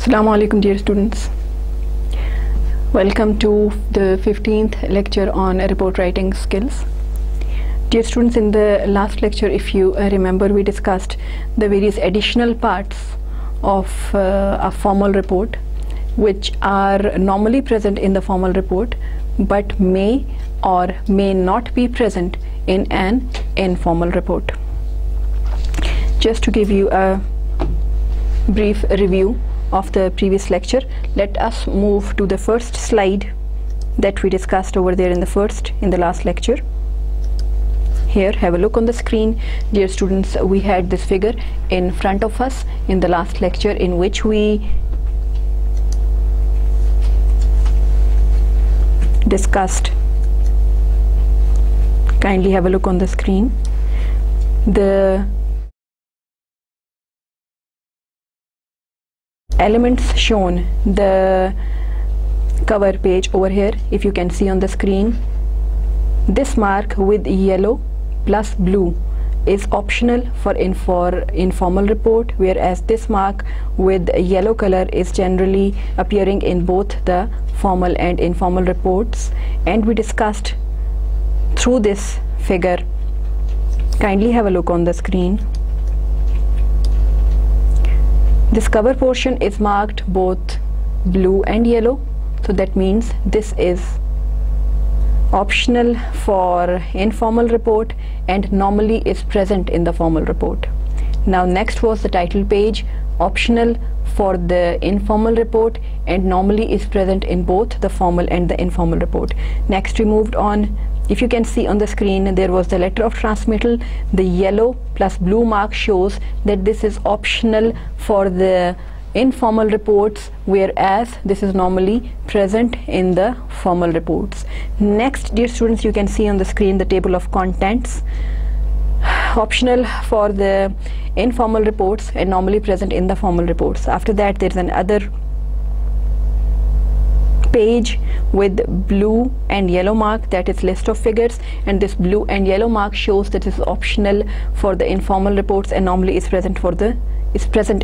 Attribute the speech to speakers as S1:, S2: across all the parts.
S1: Assalamu alaikum dear students. Welcome to the 15th lecture on report writing skills. Dear students, in the last lecture, if you remember, we discussed the various additional parts of a formal report which are normally present in the formal report but may or may not be present in an informal report. Just to give you a brief review of the previous lecture, let us move to the first slide that we discussed over there in the last lecture. Here, have a look on the screen. Dear students, we had this figure in front of us in the last lecture in which we discussed. Kindly have a look on the screen. The elements shown, the cover page over here, if you can see on the screen, this mark with yellow plus blue is optional for informal report, whereas this mark with yellow color is generally appearing in both the formal and informal reports, and we discussed through this figure. Kindly have a look on the screen. This cover portion is marked both blue and yellow, so that means this is optional for informal report and normally is present in the formal report. Now next was the title page, optional for the informal report and normally is present in both the formal and the informal report. Next we moved on. If you can see on the screen, there was the letter of transmittal. The yellow plus blue mark shows that this is optional for the informal reports, whereas this is normally present in the formal reports. Next, dear students, you can see on the screen the table of contents. Optional for the informal reports and normally present in the formal reports. After that, there is another page with blue and yellow mark, that is list of figures, and this blue and yellow mark shows that it is optional for the informal reports and normally is present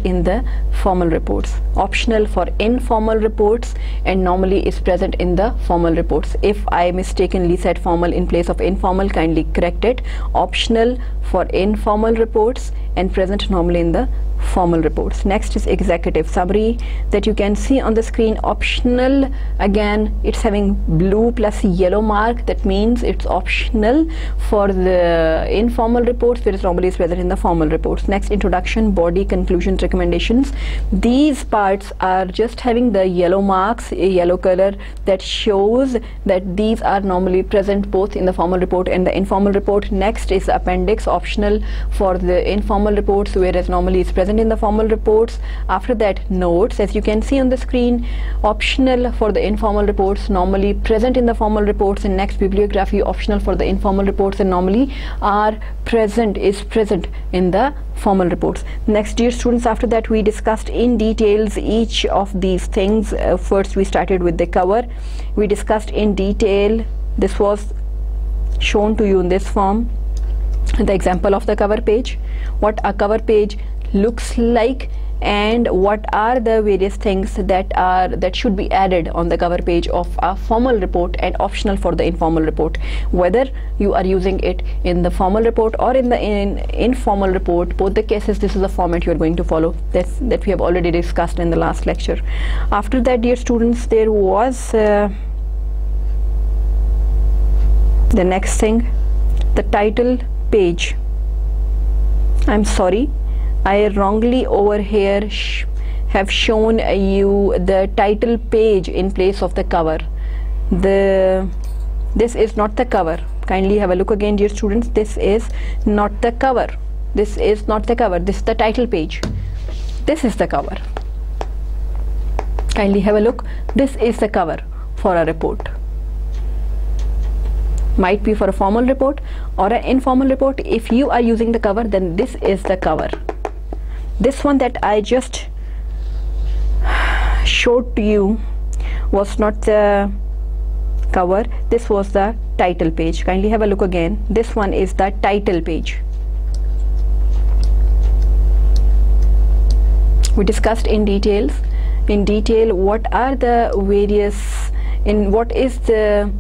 S1: in the formal reports. Optional for informal reports and normally is present in the formal reports. If I mistakenly said formal in place of informal, kindly correct it. Optional for informal reports and present normally in the formal reports. Next is executive summary that you can see on the screen. Optional, again it's having blue plus yellow mark, that means it's optional for the informal reports, whereas normally is present in the formal reports. Next, introduction, body, conclusions, recommendations. These parts are just having the yellow marks, a yellow color, that shows that these are normally present both in the formal report and the informal report. Next is the appendix, optional for the informal reports, whereas normally is present in the formal reports. After that, notes, as you can see on the screen, optional for the informal reports, normally present in the formal reports. And next, bibliography, optional for the informal reports and normally is present in the formal reports. Next, dear students, after that we discussed in details each of these things. First we started with the cover. We discussed in detail, this was shown to you in this form, the example of the cover page, what a cover page looks like and what are the various things that should be added on the cover page of a formal report and optional for the informal report. Whether you are using it in the formal report or in the informal report, both the cases, this is the format you are going to follow, that we have already discussed in the last lecture. After that, dear students, there was the next thing, the title page. I'm sorry, I wrongly over here have shown you the title page in place of the cover. This is not the cover. Kindly have a look again, dear students. This is not the cover. This is not the cover. This is the title page. This is the cover. Kindly have a look. This is the cover for a report. Might be for a formal report or an informal report. If you are using the cover, then this is the cover. This one that I just showed to you was not the cover. This was the title page. Kindly have a look again. This one is the title page. We discussed in details in detail what are the what is the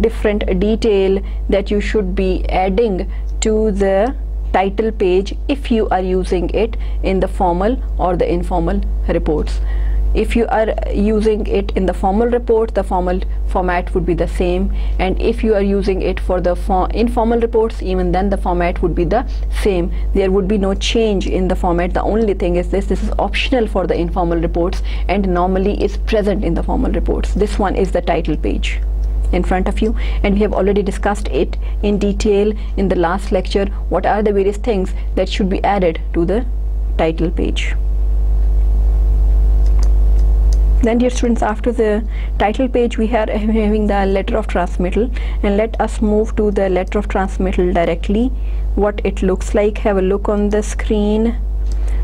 S1: different detail that you should be adding to the title page if you are using it in the formal or the informal reports. If you are using it in the formal report, the formal format would be the same, and if you are using it for the informal reports, even then the format would be the same. There would be no change in the format. The only thing is this is optional for the informal reports and normally is present in the formal reports. This one is the title page in front of you, and we have already discussed it in detail in the last lecture. What are the various things that should be added to the title page? Then, dear students, after the title page we are having the letter of transmittal, and let us move to the letter of transmittal directly. What it looks like, have a look on the screen.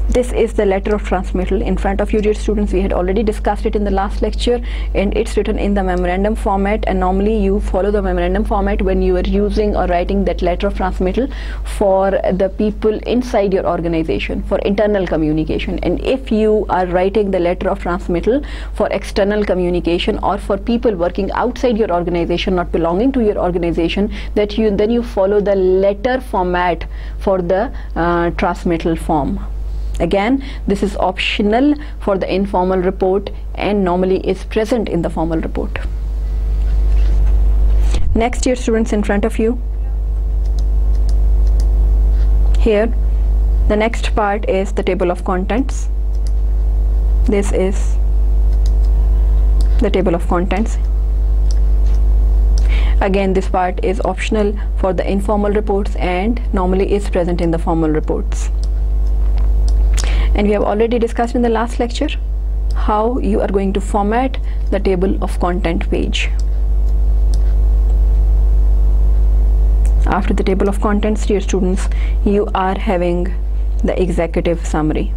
S1: This is the letter of transmittal in front of you, dear students. We had already discussed it in the last lecture, and it's written in the memorandum format, and normally you follow the memorandum format when you are using or writing that letter of transmittal for the people inside your organization for internal communication. And if you are writing the letter of transmittal for external communication or for people working outside your organization, not belonging to your organization, then you follow the letter format for the transmittal form. Again, this is optional for the informal report and normally is present in the formal report. Next, dear students, in front of you, here the next part is the table of contents. This is the table of contents. Again, this part is optional for the informal reports and normally is present in the formal reports. And we have already discussed in the last lecture how you are going to format the table of content page. After the table of contents, dear students, you are having the executive summary.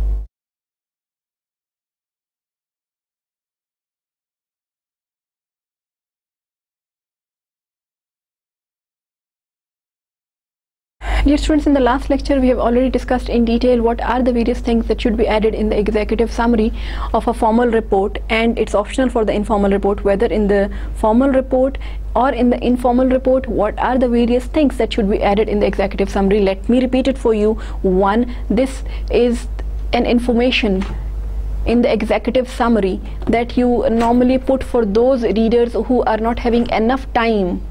S1: Dear students, in the last lecture we have already discussed in detail what are the various things that should be added in the executive summary of a formal report, and it's optional for the informal report. Whether in the formal report or in the informal report, what are the various things that should be added in the executive summary? Let me repeat it for you. One, this is an information in the executive summary that you normally put for those readers who are not having enough time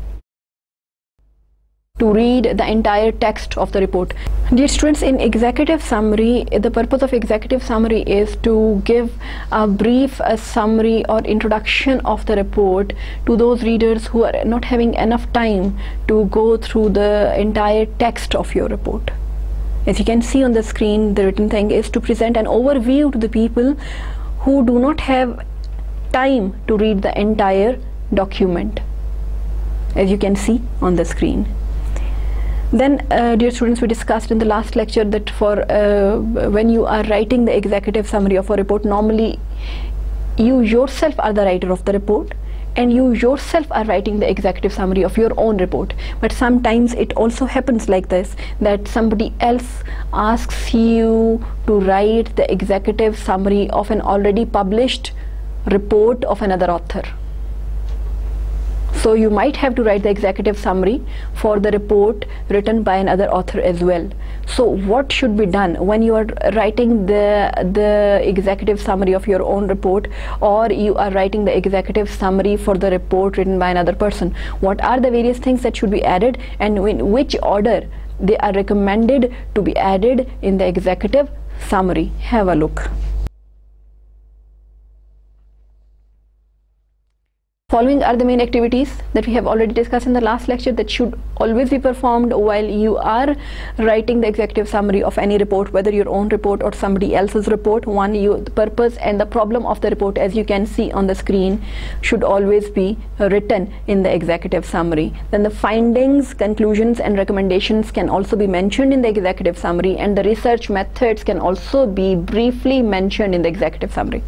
S1: to read the entire text of the report. Dear students, in executive summary, the purpose of executive summary is to give a brief summary or introduction of the report to those readers who are not having enough time to go through the entire text of your report. As you can see on the screen, the written thing is to present an overview to the people who do not have time to read the entire document, as you can see on the screen. Then, dear students, we discussed in the last lecture that for when you are writing the executive summary of a report, normally you yourself are the writer of the report and you yourself are writing the executive summary of your own report. But sometimes it also happens like this, that somebody else asks you to write the executive summary of an already published report of another author. So you might have to write the executive summary for the report written by another author as well. So what should be done when you are writing the executive summary of your own report, or you are writing the executive summary for the report written by another person? What are the various things that should be added, and in which order they are recommended to be added in the executive summary? Have a look. Following are the main activities that we have already discussed in the last lecture that should always be performed while you are writing the executive summary of any report, whether your own report or somebody else's report. One, the purpose and the problem of the report, as you can see on the screen, should always be written in the executive summary. Then the findings, conclusions and recommendations can also be mentioned in the executive summary, and the research methods can also be briefly mentioned in the executive summary.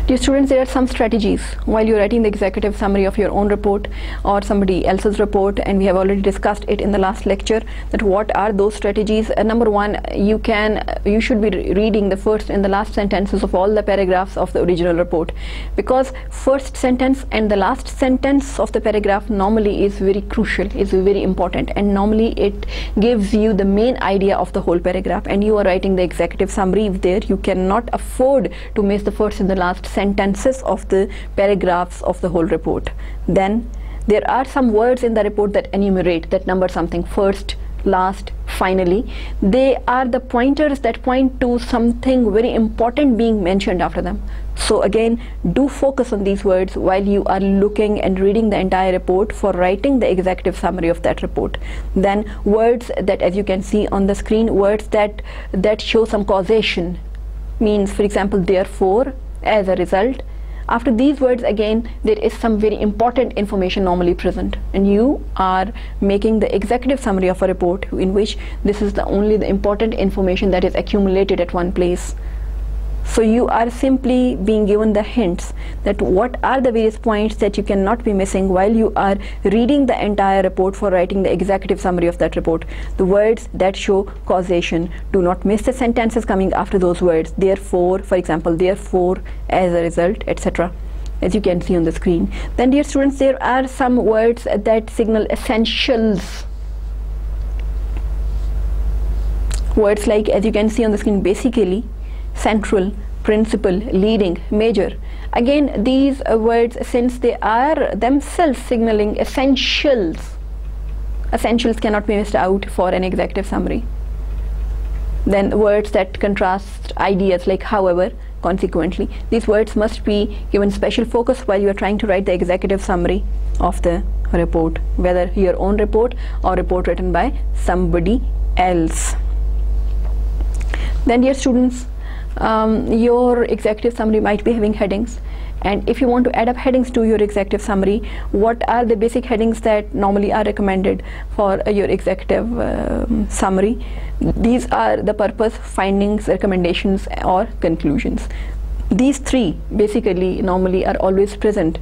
S1: Dear Dear students, there are some strategies while you're writing the executive summary of your own report or somebody else's report, and we have already discussed it in the last lecture, that what are those strategies. Number one, you should be reading the first and the last sentences of all the paragraphs of the original report, because first sentence and the last sentence of the paragraph normally is very crucial, is very important, and normally it gives you the main idea of the whole paragraph, and you are writing the executive summary there. You cannot afford to miss the first and the last sentences of the paragraphs of the whole report. Then there are some words in the report that enumerate, that number something, first, last, finally. They are the pointers that point to something very important being mentioned after them. So again, do focus on these words while you are looking and reading the entire report for writing the executive summary of that report. Then words that, as you can see on the screen, words that show some causation, means, for example, therefore, as a result. After these words, again, there is some very important information normally present, and you are making the executive summary of a report in which this is only the important information that is accumulated at one place. So you are simply being given the hints that what are the various points that you cannot be missing while you are reading the entire report for writing the executive summary of that report. The words that show causation, do not miss the sentences coming after those words. Therefore, for example, therefore, as a result, etc., as you can see on the screen. Then, dear students, there are some words that signal essentials. Words like, as you can see on the screen, basically, central, principal, leading, major. Again, these words, since they are themselves signaling essentials cannot be missed out for an executive summary. Then words that contrast ideas like however, consequently. These words must be given special focus while you are trying to write the executive summary of the report, whether your own report or report written by somebody else. Then, dear students, your executive summary might be having headings, and if you want to add up headings to your executive summary, what are the basic headings that normally are recommended for your executive summary? These are the purpose, findings, recommendations, or conclusions. These three basically normally are always present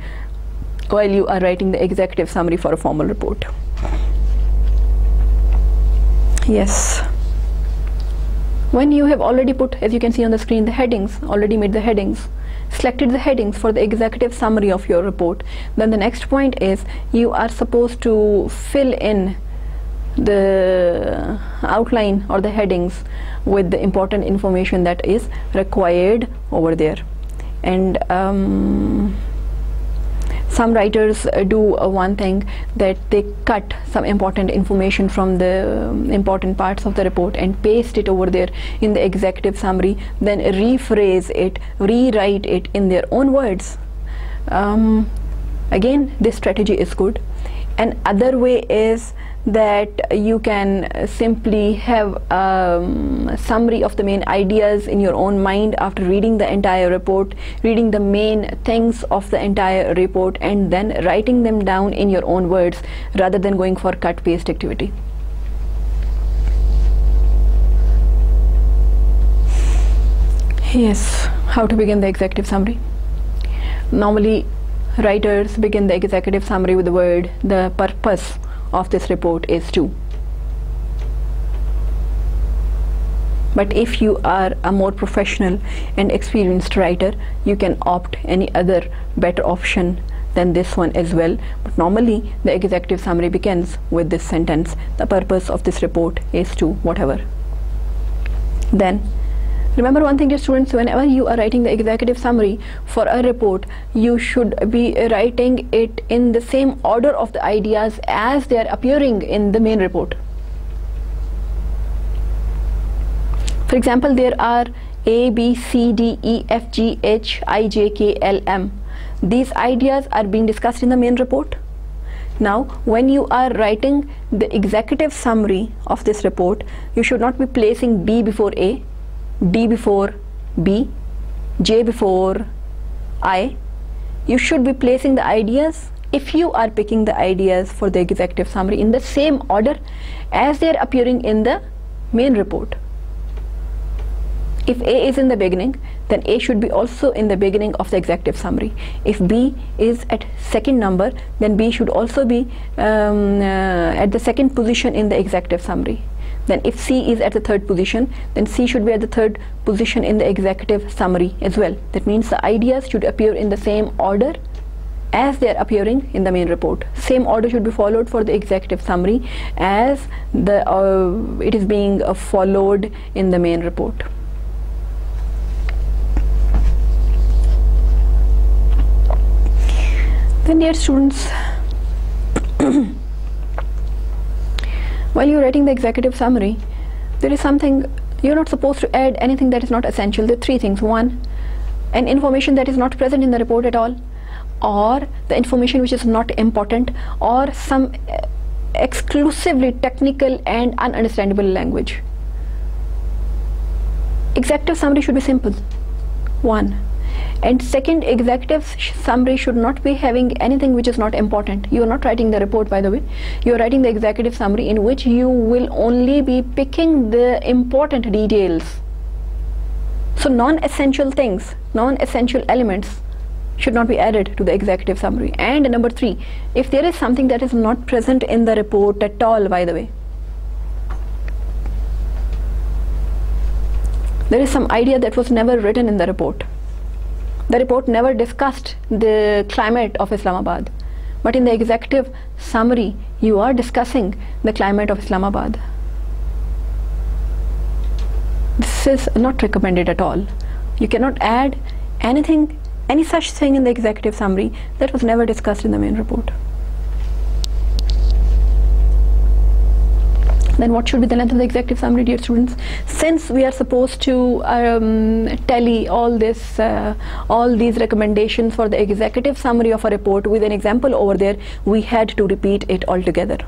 S1: while you are writing the executive summary for a formal report. Yes. When you have already put, as you can see on the screen, the headings, already made the headings, selected the headings for the executive summary of your report, then the next point is you are supposed to fill in the outline or the headings with the important information that is required over there. And some writers do one thing, that they cut some important information from the important parts of the report and paste it over there in the executive summary, then rephrase it, rewrite it in their own words. Again, this strategy is good. Another way is that you can simply have a summary of the main ideas in your own mind after reading the entire report, reading the main things of the entire report, and then writing them down in your own words rather than going for cut-paste activity. Yes, how to begin the executive summary? Normally, writers begin the executive summary with the word, the purpose of this report is to. But if you are a more professional and experienced writer, you can opt any other better option than this one as well. But normally the executive summary begins with this sentence, the purpose of this report is to whatever. Then remember one thing, dear students, whenever you are writing the executive summary for a report, you should be writing it in the same order of the ideas as they are appearing in the main report. For example, there are A, B, C, D, E, F, G, H, I, J, K, L, M. These ideas are being discussed in the main report. Now, when you are writing the executive summary of this report, you should not be placing B before A, D before B, J before I. You should be placing the ideas, if you are picking the ideas for the executive summary, in the same order as they are appearing in the main report. If A is in the beginning, then A should be also in the beginning of the executive summary. If B is at second number, then B should also be at the second position in the executive summary. Then if C is at the third position, then C should be at the third position in the executive summary as well. That means the ideas should appear in the same order as they are appearing in the main report. Same order should be followed for the executive summary as it is being followed in the main report. Then dear students, while you're writing the executive summary, there is something, you're not supposed to add anything that is not essential. There are three things. One, an information that is not present in the report at all, or the information which is not important, or some exclusively technical and ununderstandable language. Executive summary should be simple. One. And second, executive summary should not be having anything which is not important. You are not writing the report, by the way. You are writing the executive summary in which you will only be picking the important details. So non-essential things, non-essential elements should not be added to the executive summary. And number three, if there is something that is not present in the report at all, by the way, there is some idea that was never written in the report. The report never discussed the climate of Islamabad, but in the executive summary you are discussing the climate of Islamabad. This is not recommended at all. You cannot add anything, any such thing in the executive summary that was never discussed in the main report. Then what should be the length of the executive summary, dear students? Since we are supposed to tally all these recommendations for the executive summary of a report with an example over there, we had to repeat it all together.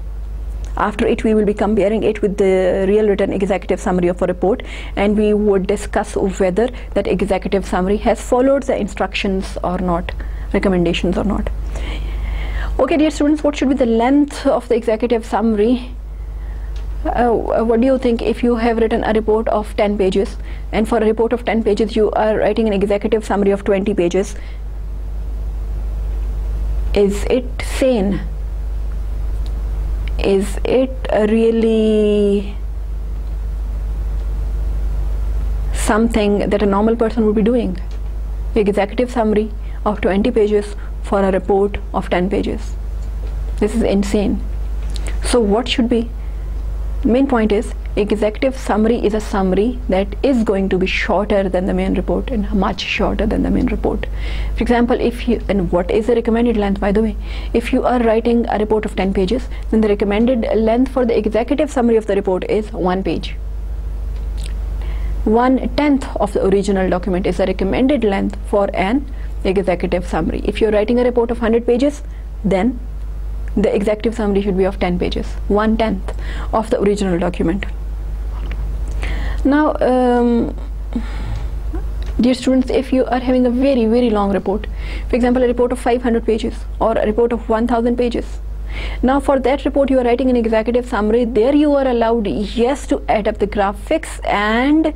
S1: After it, we will be comparing it with the real written executive summary of a report, and we would discuss whether that executive summary has followed the instructions or not, recommendations or not. Okay, dear students, what should be the length of the executive summary? What do you think if you have written a report of 10 pages, and for a report of 10 pages you are writing an executive summary of 20 pages? Is it sane? Is it really something that a normal person would be doing? The executive summary of 20 pages for a report of 10 pages. This is insane. So what should be? The main point is, executive summary is a summary that is going to be shorter than the main report, and much shorter than the main report. For example, if you, and what is the recommended length, by the way? If you are writing a report of 10 pages, then the recommended length for the executive summary of the report is 1 page. 1/10 of the original document is the recommended length for an executive summary. If you are writing a report of 100 pages, then the executive summary should be of 10 pages, 1/10 of the original document. Now, dear students, if you are having a very, very long report, for example, a report of 500 pages or a report of 1000 pages, now for that report you are writing an executive summary. There you are allowed, yes, to add up the graphics and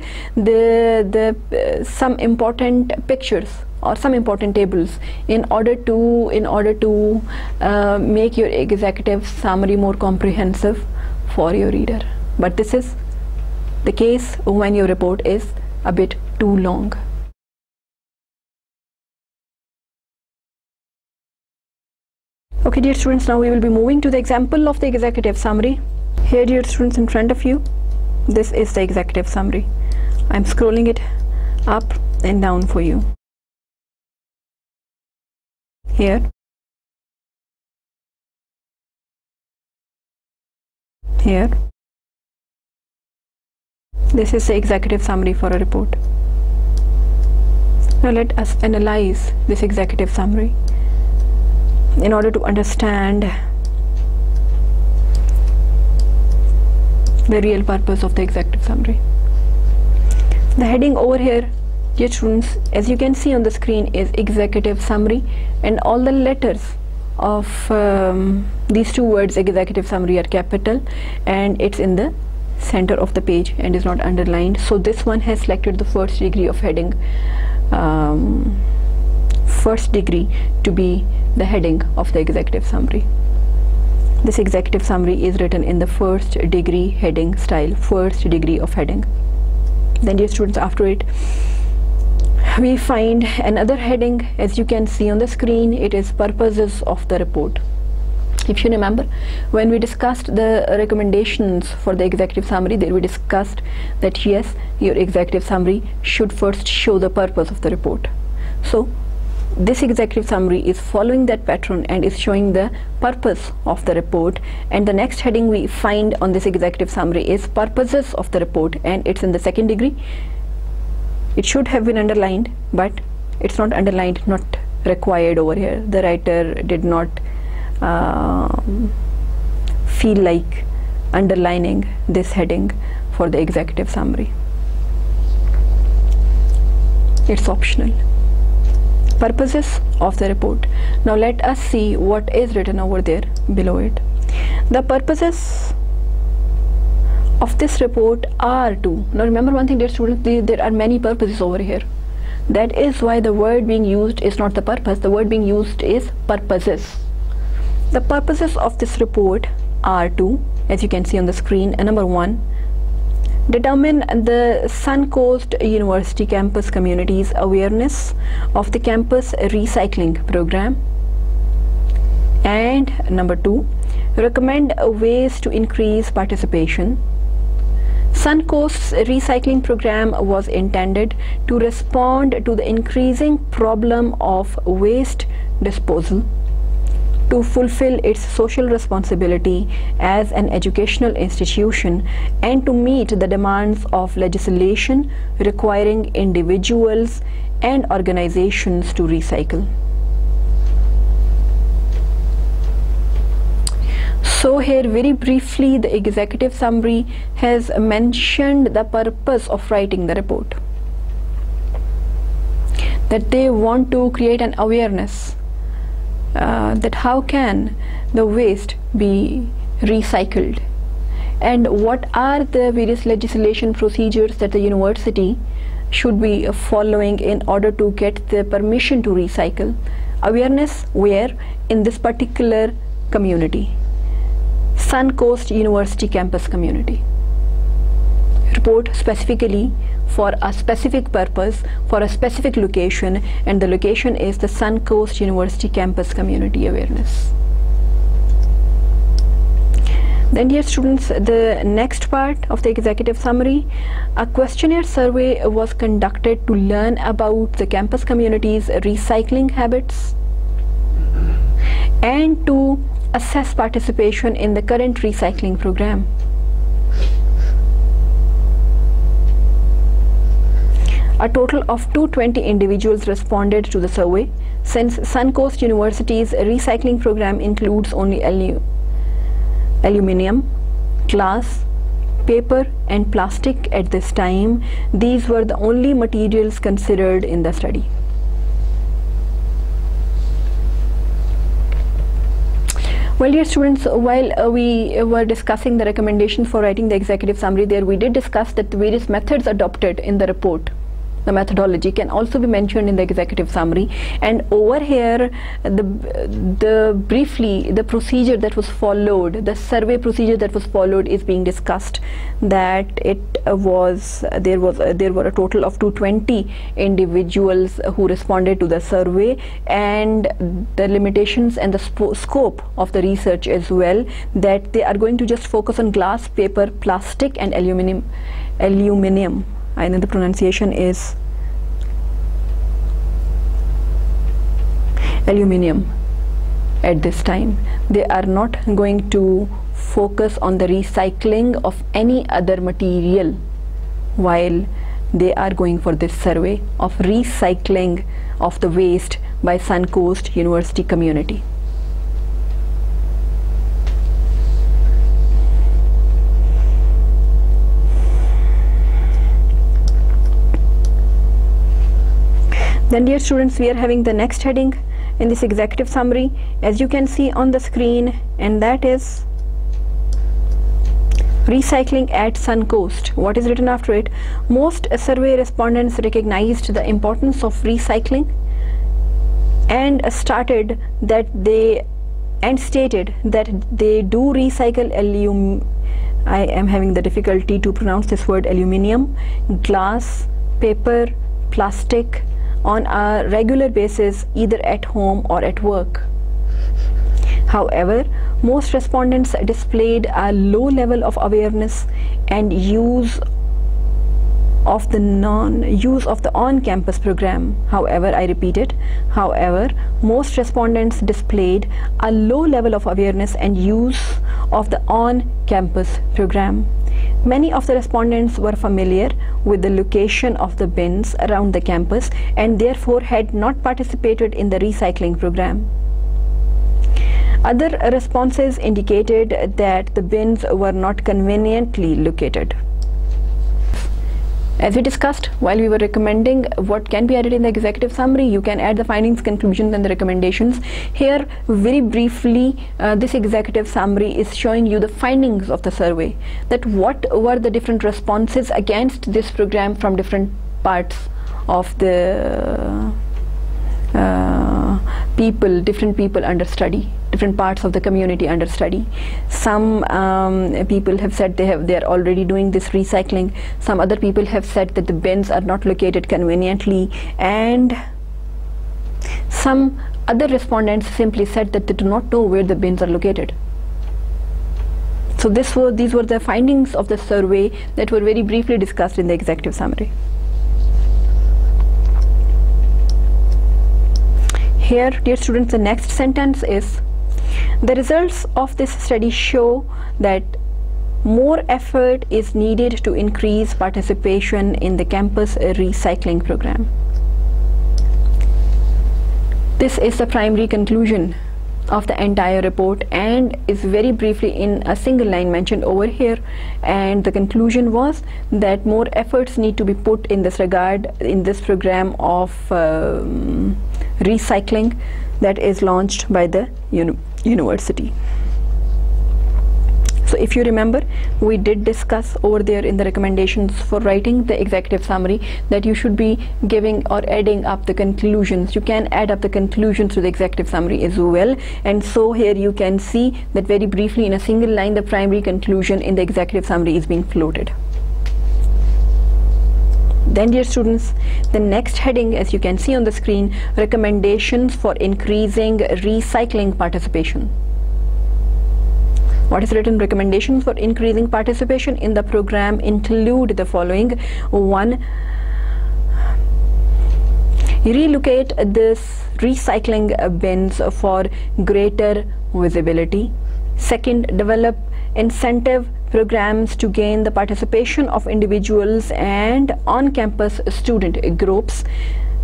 S1: some important pictures or some important tables in order to make your executive summary more comprehensive for your reader. But this is the case when your report is a bit too long. Okay, dear students, now we will be moving to the example of the executive summary. Here, dear students, in front of you, this is the executive summary. I'm scrolling it up and down for you. Here, here, this is the executive summary for a report. Now let us analyze this executive summary in order to understand the real purpose of the executive summary. The heading over here, dear students, as you can see on the screen, is executive summary, and all the letters of these two words executive summary are capital, and it's in the center of the page and is not underlined. So this one has selected the first degree of heading, first degree to be the heading of the executive summary. This executive summary is written in the first degree heading style, first degree of heading. Then dear students, after it we find another heading. As you can see on the screen, it is purposes of the report. If you remember, when we discussed the recommendations for the executive summary, there we discussed that yes, your executive summary should first show the purpose of the report. So this executive summary is following that pattern and is showing the purpose of the report. And the next heading we find on this executive summary is purposes of the report, and it's in the second degree. It should have been underlined, but it's not underlined, not required over here. The writer did not feel like underlining this heading for the executive summary. It's optional. Purposes of the report. Now let us see what is written over there below it. The purposes of this report are to. Now remember one thing, dear students, there are many purposes over here. That is why the word being used is not the purpose. The word being used is purposes. The purposes of this report are to, as you can see on the screen, number 1, determine the Suncoast University campus community's awareness of the campus recycling program, and number 2, recommend ways to increase participation. Suncoast's recycling program was intended to respond to the increasing problem of waste disposal, to fulfill its social responsibility as an educational institution, and to meet the demands of legislation requiring individuals and organizations to recycle. So here very briefly the executive summary has mentioned the purpose of writing the report, that they want to create an awareness that how can the waste be recycled, and what are the various legislation procedures that the university should be following in order to get the permission to recycle. Awareness where? In this particular community, Suncoast University campus community. Report specifically for a specific purpose, for a specific location, and the location is the Suncoast University campus community awareness. Then dear students, the next part of the executive summary, a questionnaire survey was conducted to learn about the campus community's recycling habits and to assess participation in the current recycling program. A total of 220 individuals responded to the survey. Since Suncoast University's recycling program includes only aluminium, glass, paper and plastic at this time, these were the only materials considered in the study. Well dear students, while we were discussing the recommendations for writing the executive summary, there we did discuss that the various methods adopted in the report, the methodology, can also be mentioned in the executive summary. And over here briefly the procedure that was followed, the survey procedure that was followed is being discussed, that it was there were a total of 220 individuals who responded to the survey, and the limitations and the scope of the research as well, that they are going to just focus on glass, paper, plastic and aluminium. I know the pronunciation is aluminium at this time. They are not going to focus on the recycling of any other material while they are going for this survey of recycling of the waste by Suncoast University community. Then dear students, we are having the next heading in this executive summary, as you can see on the screen, and that is Recycling at Suncoast. What is written after it? Most survey respondents recognized the importance of recycling and stated that they do recycle I am having the difficulty to pronounce this word, aluminium, glass, paper, plastic on a regular basis, either at home or at work. However, most respondents displayed a low level of awareness and use of the on-campus program. However, I repeat it, however, most respondents displayed a low level of awareness and use of the on-campus program. Many of the respondents were familiar with the location of the bins around the campus and therefore had not participated in the recycling program. Other responses indicated that the bins were not conveniently located. As we discussed while we were recommending what can be added in the executive summary, you can add the findings, conclusions and the recommendations. Here very briefly, this executive summary is showing you the findings of the survey, that what were the different responses against this program from different parts of the different people under study, different parts of the community under study. Some people have said they are already doing this recycling. Some other people have said that the bins are not located conveniently, and some other respondents simply said that they do not know where the bins are located. So these were the findings of the survey that were very briefly discussed in the executive summary. Here, dear students, the next sentence is: the results of this study show that more effort is needed to increase participation in the campus recycling program. This is the primary conclusion of the entire report and is very briefly in a single line mentioned over here, and the conclusion was that more efforts need to be put in this regard in this program of recycling that is launched by the university. So if you remember, we did discuss over there in the recommendations for writing the executive summary that you should be giving or adding up the conclusions. You can add up the conclusions to the executive summary as well, and so here you can see that very briefly in a single line the primary conclusion in the executive summary is being floated. Then, dear students, the next heading, as you can see on the screen, recommendations for increasing recycling participation. What is written? Recommendations for increasing participation in the program include the following. 1. Relocate this recycling bins for greater visibility. 2nd, develop incentive programs to gain the participation of individuals and on-campus student groups.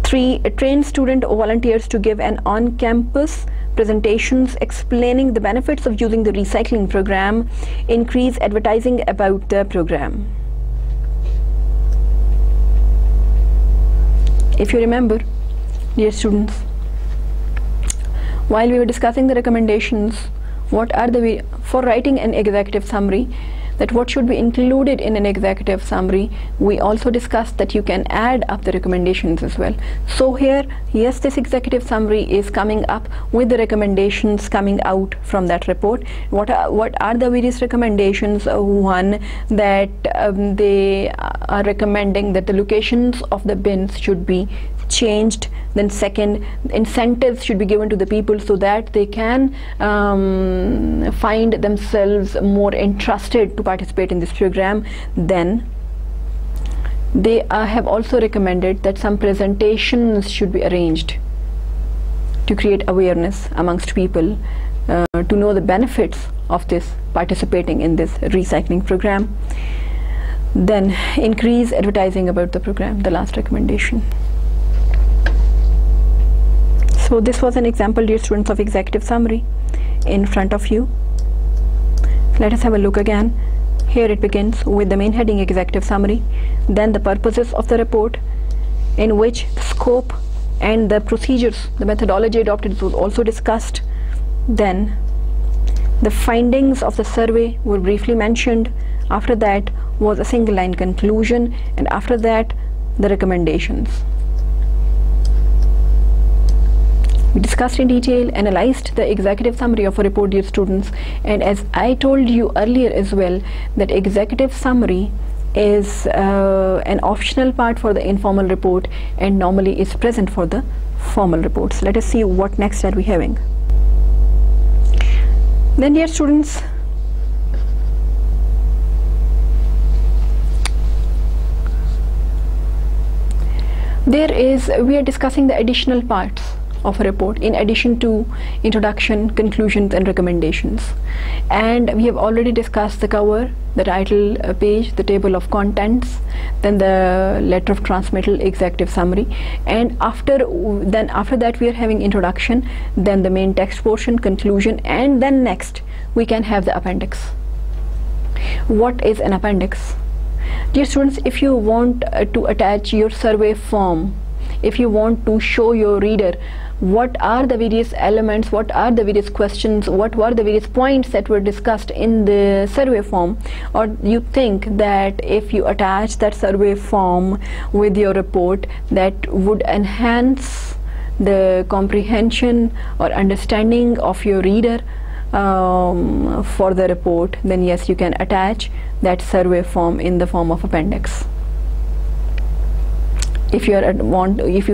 S1: 3. Train student volunteers to give an on-campus presentations explaining the benefits of using the recycling program. Increase advertising about the program. If you remember, dear students, while we were discussing the recommendations, what are the for writing an executive summary, that what should be included in an executive summary, we also discussed that you can add up the recommendations as well. So here, yes, this executive summary is coming up with the recommendations coming out from that report. What are the various recommendations? 1, that they are recommending that the locations of the bins should be changed. Then 2nd, incentives should be given to the people so that they can find themselves more interested to participate in this program. Then they have also recommended that some presentations should be arranged to create awareness amongst people to know the benefits of this participating in this recycling program. Then increase advertising about the program, the last recommendation. So this was an example, dear students, of executive summary in front of you. Let us have a look again. Here it begins with the main heading, executive summary, then the purposes of the report, in which the scope and the procedures, the methodology adopted was also discussed. Then the findings of the survey were briefly mentioned. after that was a single line conclusion, and after that the recommendations. We discussed in detail, analyzed the executive summary of a report, dear students, and as I told you earlier as well, that executive summary is an optional part for the informal report and normally is present for the formal reports. Let us see what next are we having. Then, dear students, we are discussing the additional parts of a report in addition to introduction, conclusions and recommendations, and we have already discussed the cover, the title page, the table of contents, then the letter of transmittal, executive summary, and after that we are having introduction, then the main text portion, conclusion, and then next we can have the appendix. What is an appendix? Dear students, if you want to attach your survey form, if you want to show your reader what are the various elements, what are the various questions, what were the various points that were discussed in the survey form, or you think that if you attach that survey form with your report, that would enhance the comprehension or understanding of your reader for the report, then yes, you can attach that survey form in the form of appendix. If you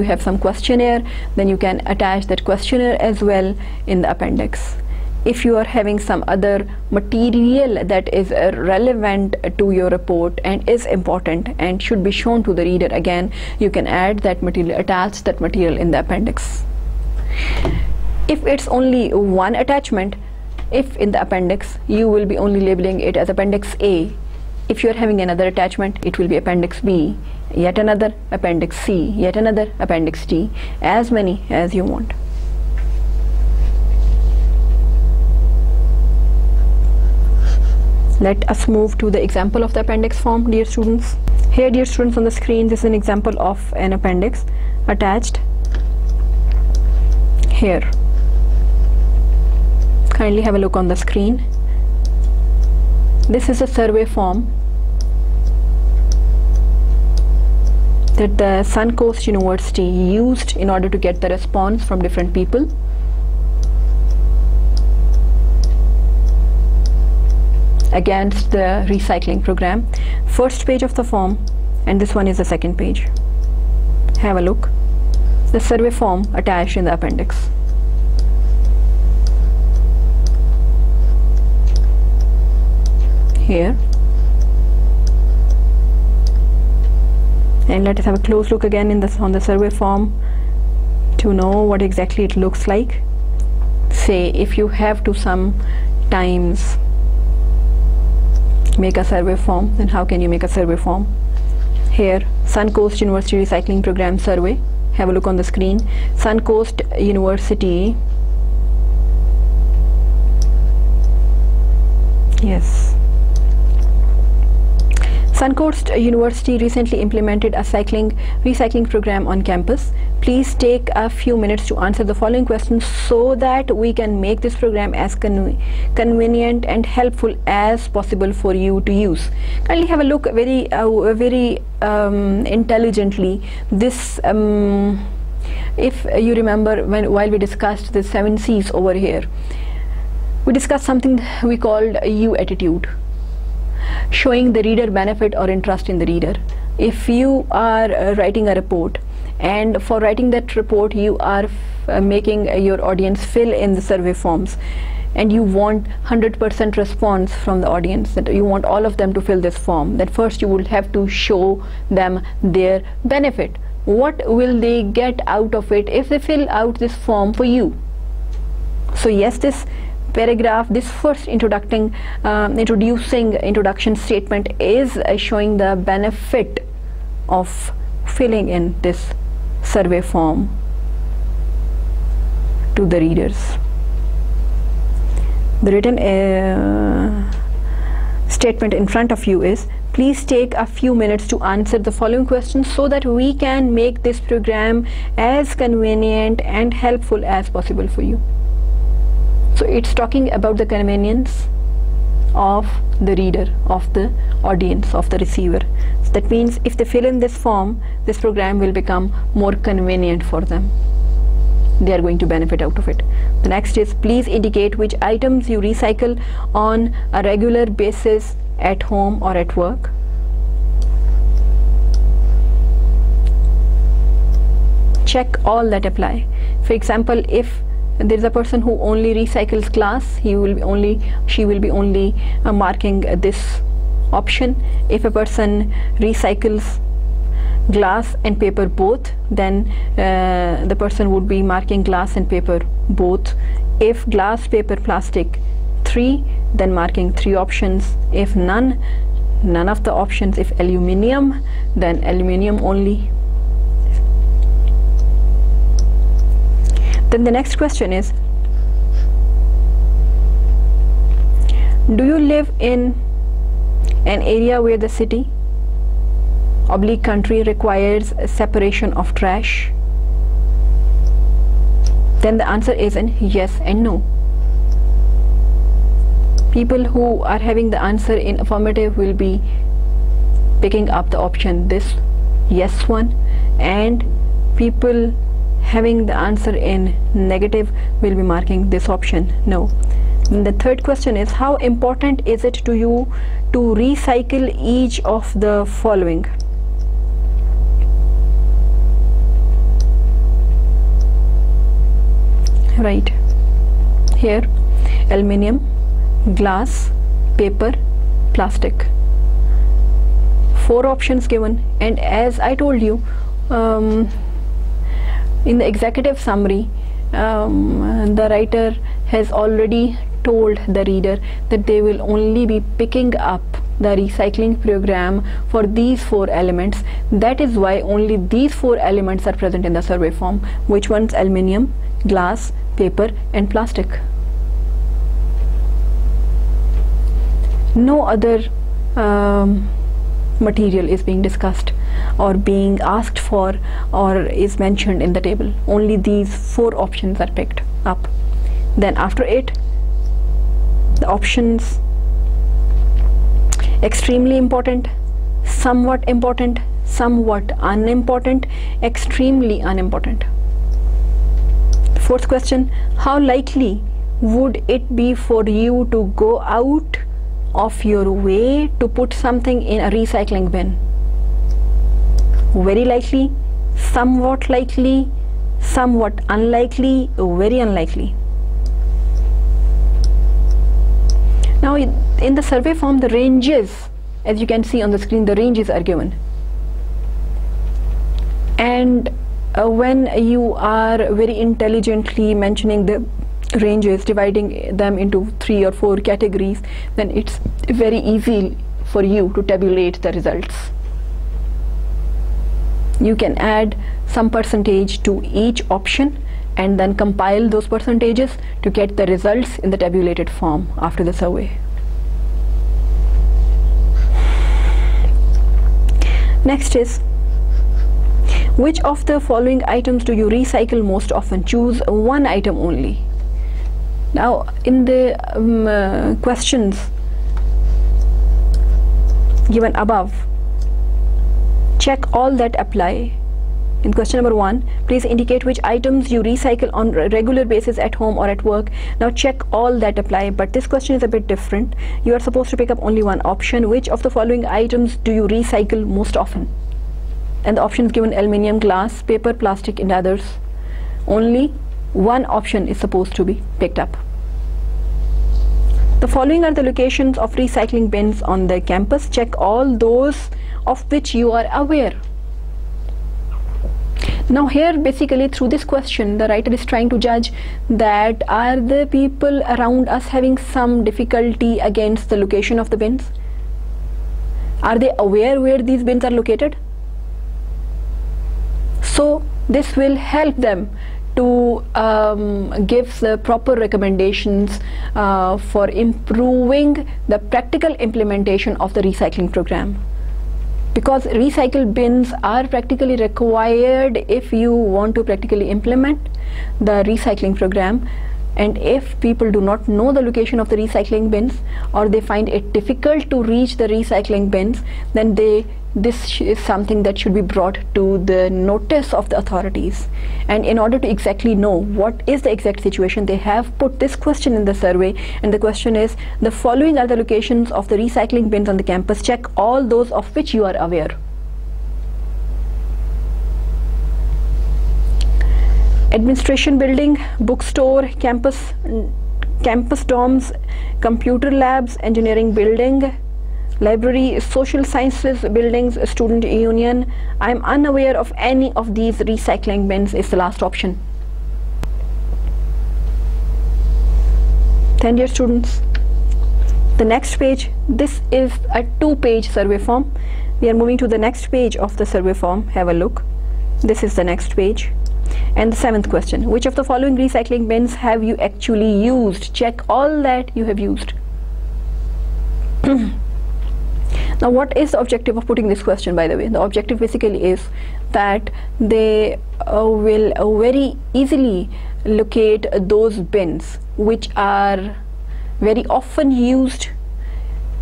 S1: have some questionnaire, then you can attach that questionnaire as well in the appendix. If you are having some other material that is relevant to your report and is important and should be shown to the reader, again you can add that material, attach that material in the appendix. If it's only one attachment, if in the appendix, you will be only labeling it as appendix A. If you are having another attachment, it will be appendix B, yet another appendix C, yet another appendix D, as many as you want. Let us move to the example of the appendix form, dear students. Here, dear students, on the screen, this is an example of an appendix attached here. Kindly have a look on the screen. This is a survey form that the Suncoast University used in order to get the response from different people. Against the recycling program. First page of the form, and this one is the second page. Have a look. The survey form attached in the appendix. Here. And let us have a close look again on the survey form to know what exactly it looks like. Say if you have to sometimes make a survey form, then how can you make a survey form? Here, Suncoast University Recycling Program Survey. Have a look on the screen. Suncoast University. Yes. Suncoast University recently implemented a recycling program on campus. Please take a few minutes to answer the following questions so that we can make this program as convenient and helpful as possible for you to use. Kindly have a look very intelligently. This, if you remember, while we discussed the 7 C's over here, we discussed something we called U attitude. Showing the reader benefit or interest in the reader. If you are writing a report, and for writing that report you are making your audience fill in the survey forms, and you want 100% response from the audience, that you want all of them to fill this form, then first you will have to show them their benefit. What will they get out of it if they fill out this form for you? So yes, this paragraph, this first introducing introduction statement is showing the benefit of filling in this survey form to the readers. The written statement in front of you is, please take a few minutes to answer the following questions so that we can make this program as convenient and helpful as possible for you. So it's talking about the convenience of the reader, of the audience, of the receiver. So that means if they fill in this form, this program will become more convenient for them. They are going to benefit out of it. The next is, please indicate which items you recycle on a regular basis at home or at work. Check all that apply. For example, if there is a person who only recycles glass, she will be only marking this option. If a person recycles glass and paper both, then the person would be marking glass and paper both. If glass, paper, plastic 3, then marking 3 options. If none of the options. If aluminium, then aluminium only. Then the next question is, do you live in an area where the city / country requires a separation of trash? Then the answer is in yes and no. People who are having the answer in affirmative will be picking up the option this yes one, and people having the answer in negative will be marking this option no. And the third question is, how important is it to you to recycle each of the following? Right here, aluminium, glass, paper, plastic. 4 options given, and as I told you in the executive summary, the writer has already told the reader that they will only be picking up the recycling program for these 4 elements. That is why only these 4 elements are present in the survey form. Which ones? Aluminium, glass, paper and plastic. No other material is being discussed or being asked for or is mentioned in the table. Only these 4 options are picked up. Then after it, the options: extremely important, somewhat unimportant, extremely unimportant. 4th question, how likely would it be for you to go out of your way to put something in a recycling bin? Very likely, somewhat likely, somewhat unlikely, very unlikely. Now in the survey form, the ranges, as you can see on the screen, the ranges are given, and when you are very intelligently mentioning the ranges, dividing them into 3 or 4 categories, then it's very easy for you to tabulate the results. You can add some percentage to each option and then compile those percentages to get the results in the tabulated form after the survey. Next is, which of the following items do you recycle most often? Choose one item only. Now in the questions given above, check all that apply. In question number 1, please indicate which items you recycle on a regular basis at home or at work. Now check all that apply, but this question is a bit different. You are supposed to pick up only one option. Which of the following items do you recycle most often? And the options given: aluminium, glass, paper, plastic and others. Only one option is supposed to be picked up. The following are the locations of recycling bins on the campus. Check all those of which you are aware. Now here, basically through this question, the writer is trying to judge that are the people around us having some difficulty against the location of the bins? Are they aware where these bins are located? So this will help them to give the proper recommendations for improving the practical implementation of the recycling program. Because recycle bins are practically required if you want to practically implement the recycling program, and if people do not know the location of the recycling bins, or they find it difficult to reach the recycling bins, then this is something that should be brought to the notice of the authorities. And in order to exactly know what is the exact situation, they have put this question in the survey, and the question is, the following are the locations of the recycling bins on the campus. Check all those of which you are aware. Administration building, bookstore, campus dorms, computer labs, engineering building, library, social sciences buildings, student union. I am unaware of any of these recycling bins is the last option. 10 dear students, the next page, this is a 2-page survey form. We are moving to the next page of the survey form. Have a look. This is the next page. And the 7th question, which of the following recycling bins have you actually used? Check all that you have used. Now, what is the objective of putting this question, by the way? The objective basically is that they will very easily locate those bins which are very often used,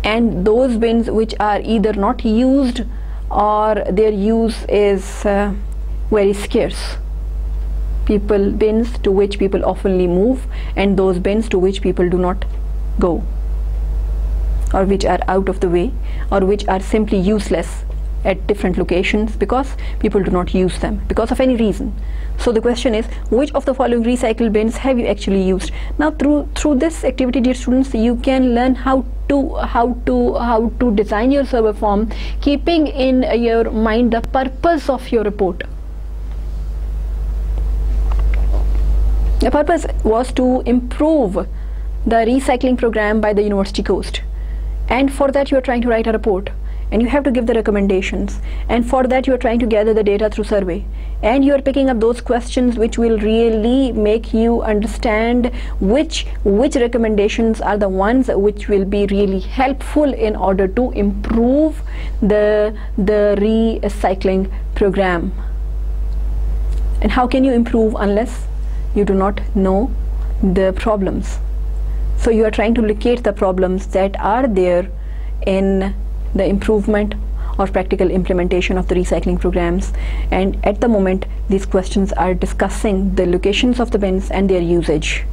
S1: and those bins which are either not used or their use is very scarce. Bins to which people oftenly move, and those bins to which people do not go, or which are out of the way, or which are simply useless at different locations because people do not use them because of any reason. So the question is, which of the following recycle bins have you actually used? Now through this activity, dear students, you can learn how to design your survey form, keeping in your mind the purpose of your report. The purpose was to improve the recycling program by the University Coast, and for that you are trying to write a report, and you have to give the recommendations, and for that you are trying to gather the data through survey, and you are picking up those questions which will really make you understand which recommendations are the ones which will be really helpful in order to improve the recycling program. And how can you improve unless you do not know the problems? So you are trying to locate the problems that are there in the improvement or practical implementation of the recycling programs, and at the moment these questions are discussing the locations of the bins and their usage.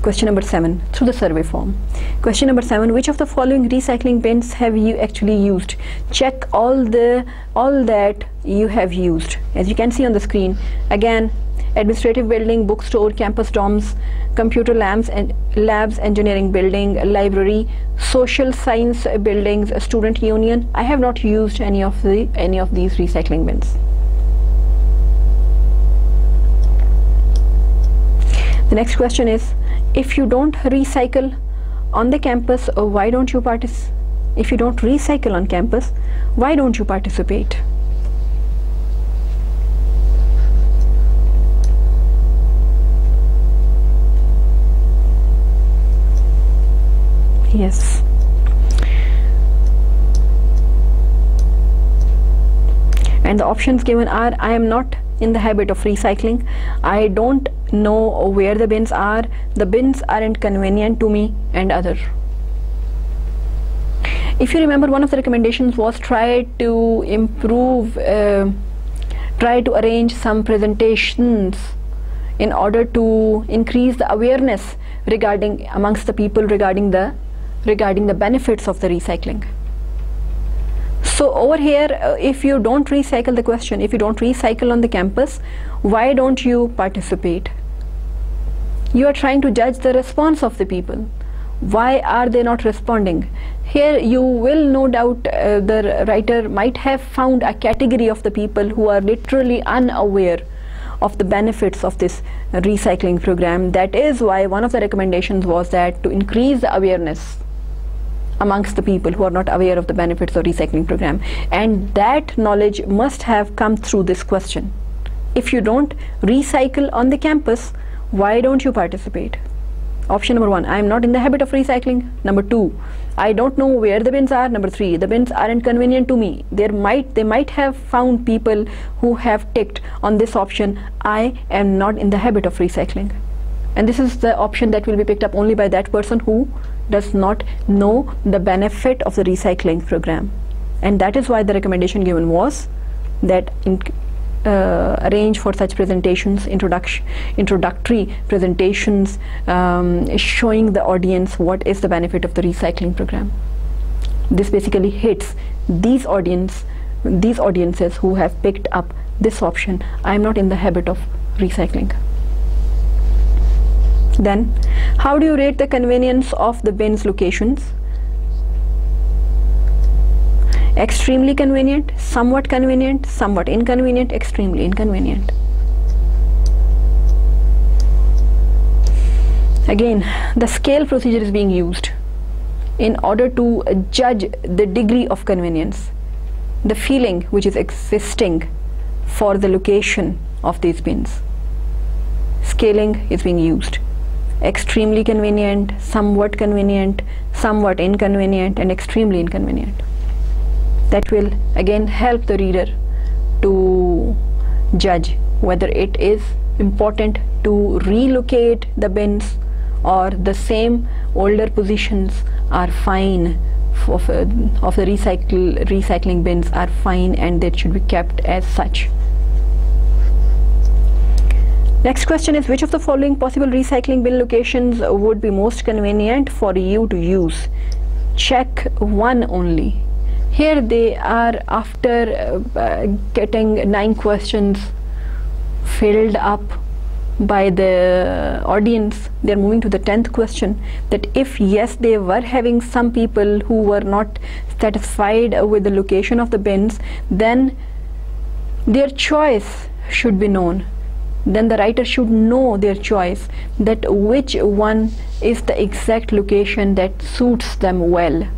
S1: Question number 7, through the survey form. Question number 7, which of the following recycling bins have you actually used? Check all that you have used. As you can see on the screen, again, administrative building, bookstore, campus dorms, computer labs, engineering building, library, social science buildings, student union. I have not used any of these recycling bins. The next question is, if you don't recycle on the campus, why don't you participate? If you don't recycle on campus, why don't you participate? Yes. And the options given are, I am not in the habit of recycling, I don't know where the bins are, the bins aren't convenient to me, and other. If you remember, one of the recommendations was try to arrange some presentations in order to increase the awareness amongst the people regarding the benefits of the recycling. So over here, if you don't recycle, the question, if you don't recycle on the campus, why don't you participate? You are trying to judge the response of the people. Why are they not responding? Here you will no doubt, the writer might have found a category of the people who are literally unaware of the benefits of this recycling program. That is why one of the recommendations was that to increase the awareness amongst the people who are not aware of the benefits of recycling program, and that knowledge must have come through this question. If you don't recycle on the campus, why don't you participate? Option number 1, I am not in the habit of recycling. Number 2, I don't know where the bins are. Number 3, the bins aren't convenient to me. They might have found people who have ticked on this option, I am not in the habit of recycling. and this is the option that will be picked up only by that person who does not know the benefit of the recycling program. And that is why the recommendation given was that arrange for such presentations, introductory presentations, showing the audience what is the benefit of the recycling program. This basically hits these audiences who have picked up this option. I am not in the habit of recycling. Then, how do you rate the convenience of the bins locations? Extremely convenient, somewhat inconvenient, extremely inconvenient. Again, the scale procedure is being used in order to judge the degree of convenience, the feeling which is existing for the location of these bins. Scaling is being used. Extremely convenient, somewhat inconvenient, and extremely inconvenient. That will again help the reader to judge whether it is important to relocate the bins or the same older positions are fine of the recycling bins are fine and they should be kept as such. Next question is, which of the following possible recycling bin locations would be most convenient for you to use? Check one only. Here they are, after getting 9 questions filled up by the audience, they are moving to the 10th question, that if yes, they were having some people who were not satisfied with the location of the bins, then their choice should be known. Then the writer should know their choice, that which one is the exact location that suits them well.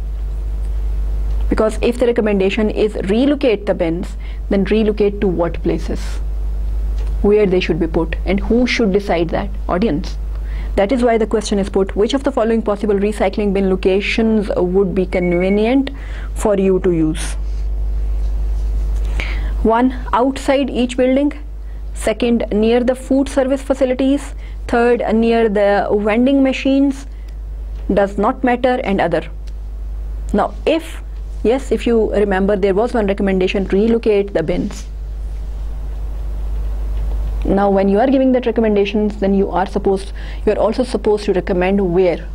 S1: Because if the recommendation is relocate the bins, then relocate to what places, where they should be put, and who should decide that? Audience. That is why the question is put, which of the following possible recycling bin locations would be convenient for you to use? 1. Outside each building. 2nd, near the food service facilities. 3rd, near the vending machines. Does not matter, and other. Now, if you remember, there was one recommendation, relocate the bins. Now when you are giving that recommendations, then you are also supposed to recommend where,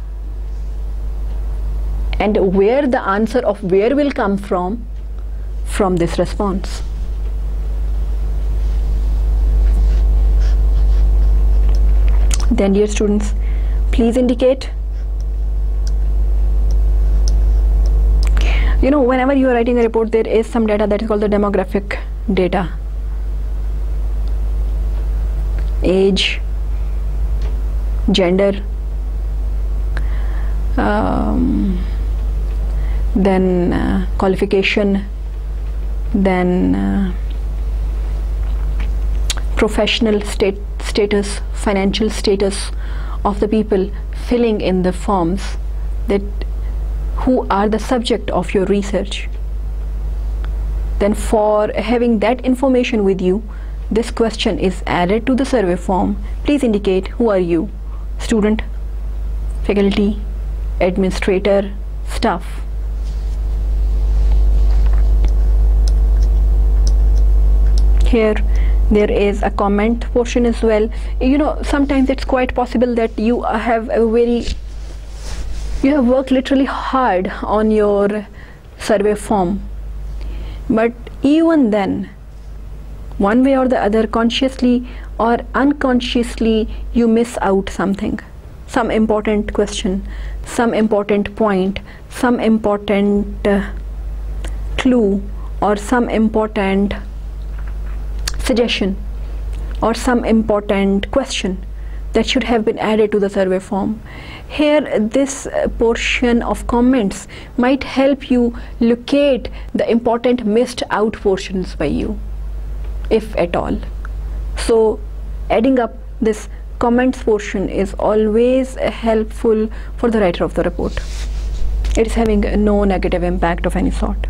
S1: and where the answer of where will come from this response. Then, dear students, please indicate. Whenever you are writing a report, there is some data that is called the demographic data. Age, gender, then qualification, then professional status, financial status of the people filling in the forms, that who are the subject of your research. Then for having that information with you, this question is added to the survey form. Please indicate who are you: student, faculty, administrator, staff. Here there is a comment portion as well. Sometimes it's quite possible that you have worked literally hard on your survey form, but even then, one way or the other, consciously or unconsciously, you miss out something, some important question, some important point, some important clue, or some important suggestion, or some important question that should have been added to the survey form. Here, this portion of comments might help you locate the important missed out portions by you, if at all. So adding up this comments portion is always helpful for the writer of the report. It is having no negative impact of any sort.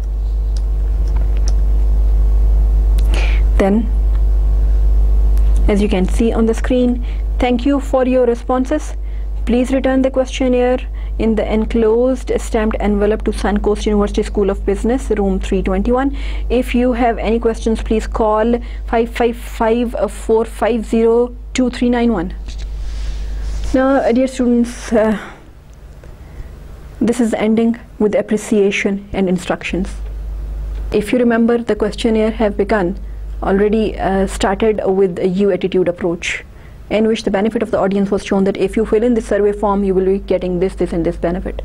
S1: Then, as you can see on the screen, Thank you for your responses. Please return the questionnaire in the enclosed stamped envelope to Suncoast University School of Business, room 321. If you have any questions, please call 555-450-2391. Now, dear students, this is ending with appreciation and instructions. If you remember, the questionnaire have begun already started with a U attitude approach, in which the benefit of the audience was shown that if you fill in the survey form, you will be getting this, this and this benefit.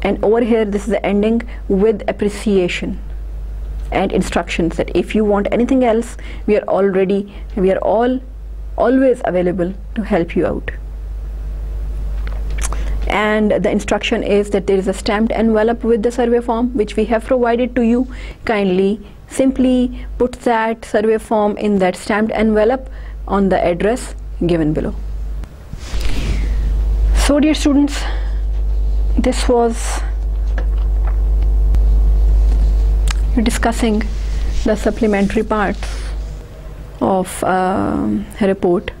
S1: And over here, this is the ending with appreciation and instructions that if you want anything else, we are always available to help you out. And the instruction is that there is a stamped envelope with the survey form which we have provided to you. Kindly simply put that survey form in that stamped envelope on the address given below. So dear students, this was discussing the supplementary parts of a report.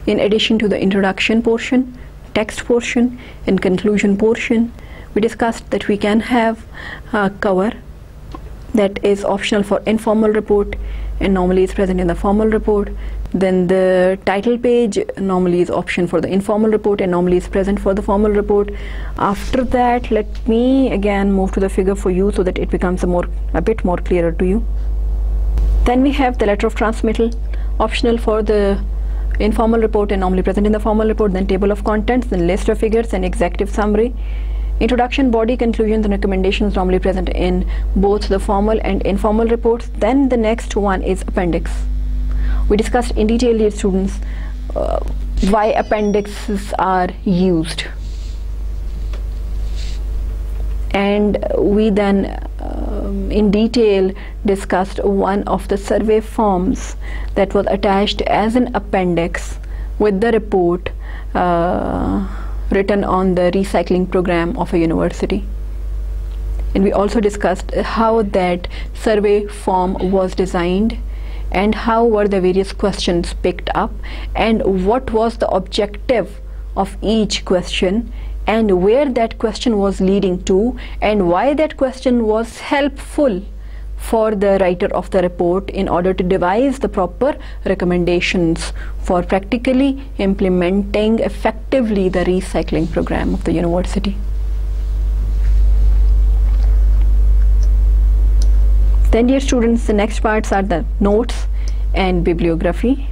S1: In addition to the introduction portion, text portion and conclusion portion, we discussed that we can have a cover that is optional for informal report and normally is present in the formal report. Then the title page normally is option for the informal report and normally is present for the formal report. After that, let me again move to the figure for you so that it becomes a bit more clearer to you. Then we have the letter of transmittal, optional for the informal report and normally present in the formal report. Then table of contents, then list of figures and executive summary. Introduction, body, conclusions and recommendations normally present in both the formal and informal reports. Then the next one is appendix. We discussed in detail, dear students, why appendixes are used. And we then in detail discussed one of the survey forms that was attached as an appendix with the report written on the recycling program of a university. And we also discussed how that survey form was designed and how were the various questions picked up and what was the objective of each question and where that question was leading to and why that question was helpful for the writer of the report in order to devise the proper recommendations for practically implementing effectively the recycling program of the university. Then dear students, the next parts are the notes and bibliography.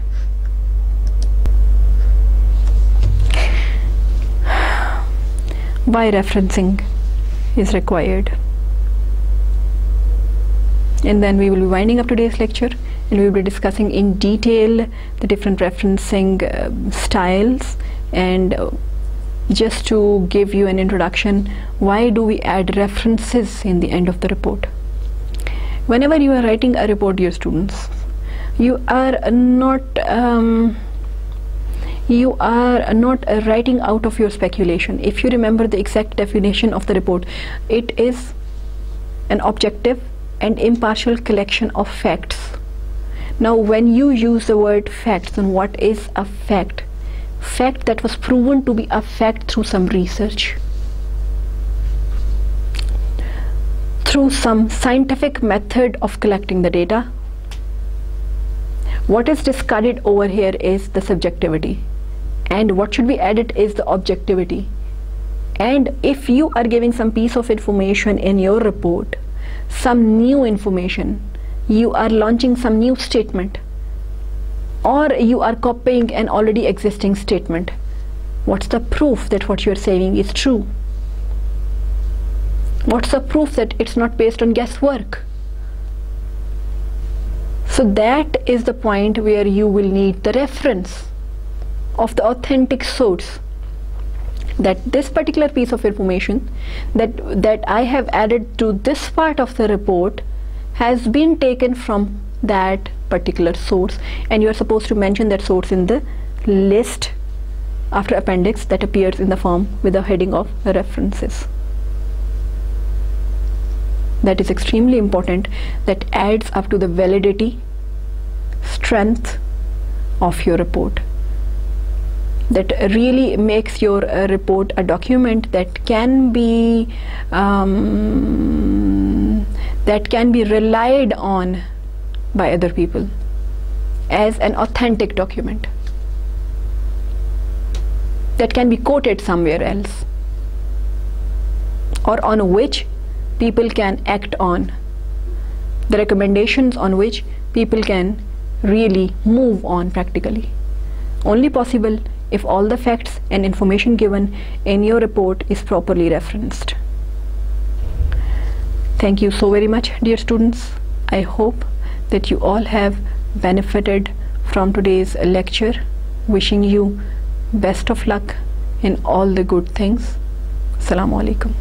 S1: Why referencing is required. And then we will be winding up today's lecture and we will be discussing in detail the different referencing styles. And just to give you an introduction, why do we add references in the end of the report? Whenever you are writing a report, dear students, you are not writing out of your speculation. If you remember the exact definition of the report, it is an objective and impartial collection of facts. Now when you use the word facts, then what is a fact? Fact that was proven to be a fact through some research, through some scientific method of collecting the data. What is discarded over here is the subjectivity, and what should be added is the objectivity. And if you are giving some piece of information in your report, some new information, you are launching some new statement, or you are copying an already existing statement, what's the proof that what you are saying is true? What's the proof that it's not based on guesswork? So that is the point where you will need the reference of the authentic source, that this particular piece of information that I have added to this part of the report has been taken from that particular source, and you are supposed to mention that source in the list after appendix that appears in the form with the heading of references. That is extremely important. That adds up to the validity, strength of your report. that really makes your report a document that can be relied on by other people as an authentic document that can be quoted somewhere else, or on which people can act on, the recommendations on which people can really move on practically. Only possible if all the facts and information given in your report is properly referenced. Thank you so very much, dear students. I hope that you all have benefited from today's lecture. Wishing you best of luck in all the good things. Assalamu alaikum.